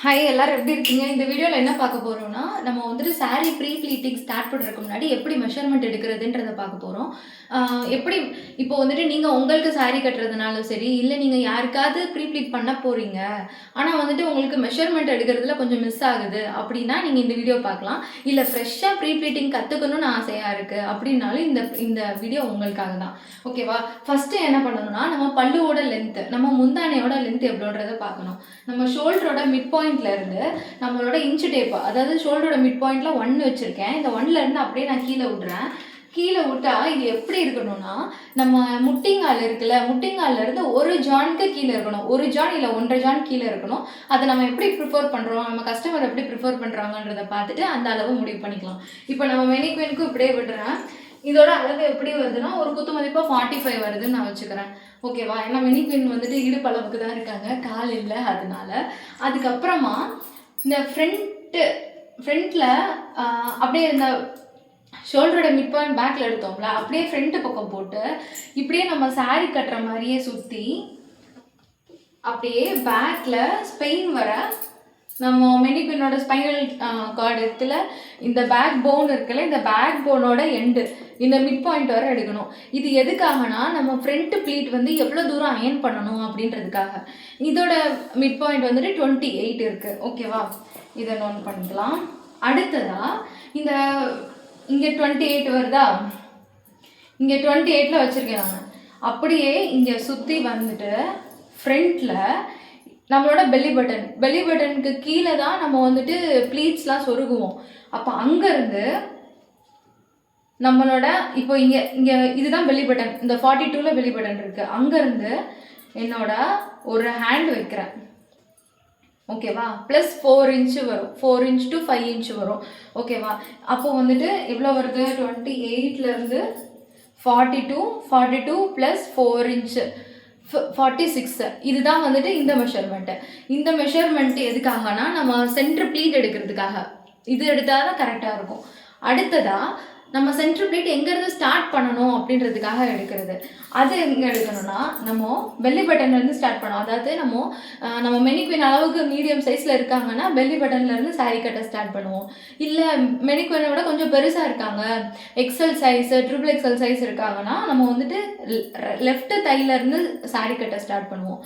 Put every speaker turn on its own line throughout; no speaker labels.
Hi எல்லாரும் எப்படி இருக்கீங்க? இந்த வீடியோவில் என்ன பார்க்க போகிறோம்னா, நம்ம வந்துட்டு சாரீ ப்ரீ ப்ளீட்டிங் ஸ்டார்ட் பண்ணுறதுக்கு முன்னாடி எப்படி மெஷர்மெண்ட் எடுக்கிறதுன்றதை பார்க்க போகிறோம். எப்படி இப்போ வந்துட்டு நீங்கள் உங்களுக்கு சாரீ கட்டுறதுனாலும் சரி, இல்லை நீங்கள் யாருக்காவது ப்ரீ ப்ளீட் பண்ண போகிறீங்க, ஆனால் வந்துட்டு உங்களுக்கு மெஷர்மெண்ட் எடுக்கிறதுல கொஞ்சம் மிஸ் ஆகுது அப்படின்னா நீங்கள் இந்த வீடியோ பார்க்கலாம். இல்லை ஃப்ரெஷ்ஷாக ப்ரீ ப்ளீட்டிங் கற்றுக்கணும்னு ஆசையாக இருக்குது அப்படின்னாலும் இந்த வீடியோ உங்களுக்காக தான். ஓகேவா? ஃபஸ்ட்டு என்ன பண்ணணும்னா, நம்ம பல்லுவோட லென்த்து, நம்ம முந்தானையோட லென்த் எவ்வளோன்றதை பார்க்கணும். நம்ம ஷோல்டரோட மிட் பாயிண்ட்ல இருந்து நம்மளோட இன்ச்சு டேப், அதாவது ஷோல்டரோட மிட் பாயிண்ட்ல 1 வச்சிருக்கேன். இந்த 1ல இருந்து அப்படியே நான் கீழே விடுறேன். கீழே விட்டா இது எப்படி இருக்கணும்னா, நம்ம முட்டிங்கால் இருக்குல்ல, முட்டிங்கால்ல இருந்து ஒரு ஜானுக்கு கீழே இருக்கணும். ஒரு ஜான் இல்லை 1.5 ஜான் கீழே இருக்கணும். அதை நம்ம எப்படி ப்ரிஃபர் பண்ணுறோம், நம்ம கஸ்டமர் எப்படி ப்ரிஃபர் பண்ணுறாங்கன்றதை பார்த்துட்டு அந்த அளவு முடிவு பண்ணிக்கலாம். இப்போ நம்ம மெனிக்வீனுக்கும் இப்படியே விடுறேன். இதோட அளவு எப்படி வருதுன்னா, ஒரு குத்து மதிப்பாக 45 வருதுன்னு நான் வச்சுக்கிறேன். ஓகேவா? ஏன்னா மெனிக்வீன் வந்துட்டு இடுப்பு அளவுக்கு தான் இருக்காங்க, கால் இல்லை. அதனால அதுக்கப்புறமா இந்த ஃப்ரண்ட்டில் அப்படியே இந்த ஷோல்டரோட மிட் பாயிண்ட் பேக்கில் எடுத்தோம்ல, அப்படியே ஃப்ரண்ட்டு பக்கம் போட்டு இப்படியே நம்ம சாரீ கட்டுற மாதிரியே சுற்றி அப்படியே பேக்கில் ஸ்பெயின் வர நம்ம மெனிக்வீனோட ஸ்பைனல் கார்டு இடத்துல இந்த பேக் போன் இருக்குல்ல, இந்த பேக் போனோட எண்டு இந்த மிட் பாயிண்ட் வரை எடுக்கணும். இது எதுக்காகனா, நம்ம ஃப்ரண்ட் ப்ளீட் வந்து எவ்வளோ தூரம் அயன் பண்ணணும் அப்படின்றதுக்காக. இதோட மிட் பாயிண்ட் வந்துட்டு 28 இருக்குது. ஓகேவா? இதை நோட் பண்ணிக்கலாம். அடுத்ததாக இந்த இங்கே 28 வருதா, இங்கே 28ல் வச்சுருக்கேன் நான். அப்படியே இங்கே சுற்றி வந்துட்டு ஃப்ரண்ட்டில் நம்மளோட பெல்லி பட்டனுக்கு கீழே தான் நம்ம வந்துட்டு ப்ளீட்ஸ்லாம் சொருகுவோம். அப்போ அங்கேருந்து நம்மளோட இப்போ இங்கே இதுதான் பெல்லி பட்டன், இந்த 42ல் பெல்லி பட்டன் இருக்குது. அங்கேருந்து என்னோட ஒரு ஹேண்ட் வைக்கிறேன். ஓகேவா? +4 இன்ச்சு வரும், 4 இன்ச் to 5 இன்ச் வரும். ஓகேவா? அப்போது வந்துட்டு எவ்வளோ வருது, 28லேருந்து 42 + 4 இன்ச்சு 46. இதுதான் வந்துட்டு இந்த மெஷர்மெண்ட்டு. இந்த மெஷர்மெண்ட் எதுக்காகனா, நம்ம சென்டர் ப்ளீட் எடுக்கிறதுக்காக. இது எடுத்தால் தான் கரெக்டாக இருக்கும். அடுத்ததாக நம்ம சென்டர் ப்ளீட் எங்கேருந்து ஸ்டார்ட் பண்ணணும் அப்படின்றதுக்காக எடுக்கிறது. அது எங்கே எடுக்கணும்னா, நம்ம பெல்லி பட்டன்லேருந்து ஸ்டார்ட் பண்ணோம். அதாவது நம்ம மெனிக்வீன் அளவுக்கு மீடியம் சைஸில் இருக்காங்கன்னா பெல்லி பட்டன்லேருந்து சாரீ கட்ட ஸ்டார்ட் பண்ணுவோம். இல்லை மெனிக்வீனை விட கொஞ்சம் பெருசாக இருக்காங்க, எக்ஸல் சைஸு XXL சைஸ் இருக்காங்கன்னா நம்ம வந்துட்டு லெஃப்ட் தையிலேருந்து சாரீ கட்ட ஸ்டார்ட் பண்ணுவோம்.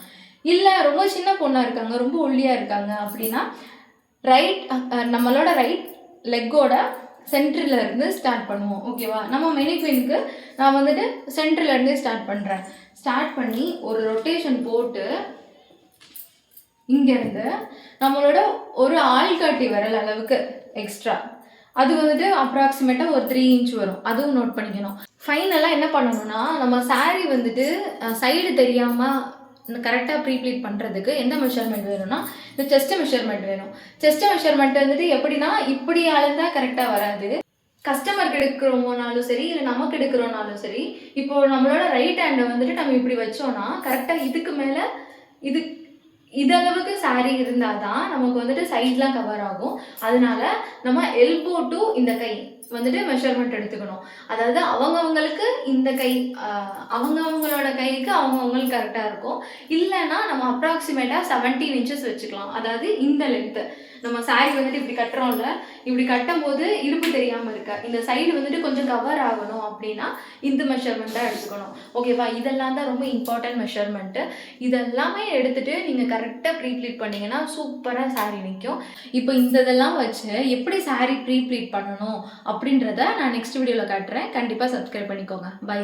இல்லை ரொம்ப சின்ன பொண்ணாக இருக்காங்க, ரொம்ப ஒல்லியாக இருக்காங்க அப்படின்னா நம்மளோட ரைட் லெக்கோட சென்டரில் இருந்து ஸ்டார்ட் பண்ணுவோம். ஓகேவா? நம்ம மெனிக்வீனுக்கு நான் வந்துட்டு சென்டர்லேருந்தே ஸ்டார்ட் பண்ணுறேன். ஸ்டார்ட் பண்ணி ஒரு ரொட்டேஷன் போட்டு இங்கேருந்து நம்மளோட ஒரு ஆள்காட்டி விரல் அளவுக்கு எக்ஸ்ட்ரா, அது வந்துட்டு அப்ராக்சிமேட்டாக ஒரு 3 இன்ச் வரும். அதுவும் நோட் பண்ணிக்கணும். ஃபைனலாக என்ன பண்ணணும்னா, நம்ம சாரீ வந்துட்டு சைடு தெரியாமல் கரெக்டாக ப்ரீப்ளீட் பண்ணுறதுக்கு எந்த மெஷர்மெண்ட் வேணும்னா, இந்த செஸ்ட் மெஷர்மெண்ட் வேணும். செஸ்ட் மெஷர்மெண்ட் வந்துட்டு எப்படின்னா, இப்படி அளந்தால் கரெக்டாக வராது. கஸ்டமருக்கு எடுக்கிறோம்னாலும் சரி, இல்லை நமக்கு எடுக்கிறோம்னாலும் சரி, இப்போது நம்மளோட ரைட் ஹேண்டை வந்துட்டு நம்ம இப்படி வச்சோன்னா கரெக்டாக இதுக்கு மேலே இதளவுக்கு சாரீ இருந்தால் தான் நமக்கு வந்துட்டு சைட்லாம் கவர் ஆகும். அதனால நம்ம எல்போ டு இந்த கை வந்துட்டு மெஷர்மெண்ட் எடுத்துக்கணும். அதாவது அவங்கவுங்களுக்கு இந்த கை, அவங்கவுங்களோட கைக்கு அவங்கவுங்களுக்கு கரெக்டாக இருக்கும். இல்லைன்னா நம்ம அப்ராக்சிமேட்டாக 17 இன்ச்சஸ் வச்சுக்கலாம். அதாவது இந்த லென்த்து நம்ம சாரீ வந்துட்டு இப்படி கட்டுறோம்ல, இப்படி கட்டும் போது இடுப்பு தெரியாமல் இருக்க இந்த சைடு வந்துட்டு கொஞ்சம் கவர் ஆகணும் அப்படின்னா இந்த மெஷர்மெண்ட்டாக எடுத்துக்கணும். ஓகேவா? இதெல்லாம் தான் ரொம்ப இம்பார்ட்டன்ட் மெஷர்மெண்ட்டு. இதெல்லாமே எடுத்துகிட்டு நீங்கள் கரெக்டாக ப்ரீப்ளீட் பண்ணிங்கன்னா சூப்பராக சாரீ நிற்கும். இப்போ இதெல்லாம் வச்சு எப்படி சாரீ ப்ரீப்ளீட் பண்ணணும் அப்படின்றத நான் நெக்ஸ்ட் வீடியோவில் காட்டுறேன். கண்டிப்பாக சப்ஸ்கிரைப் பண்ணிக்கோங்க. பை.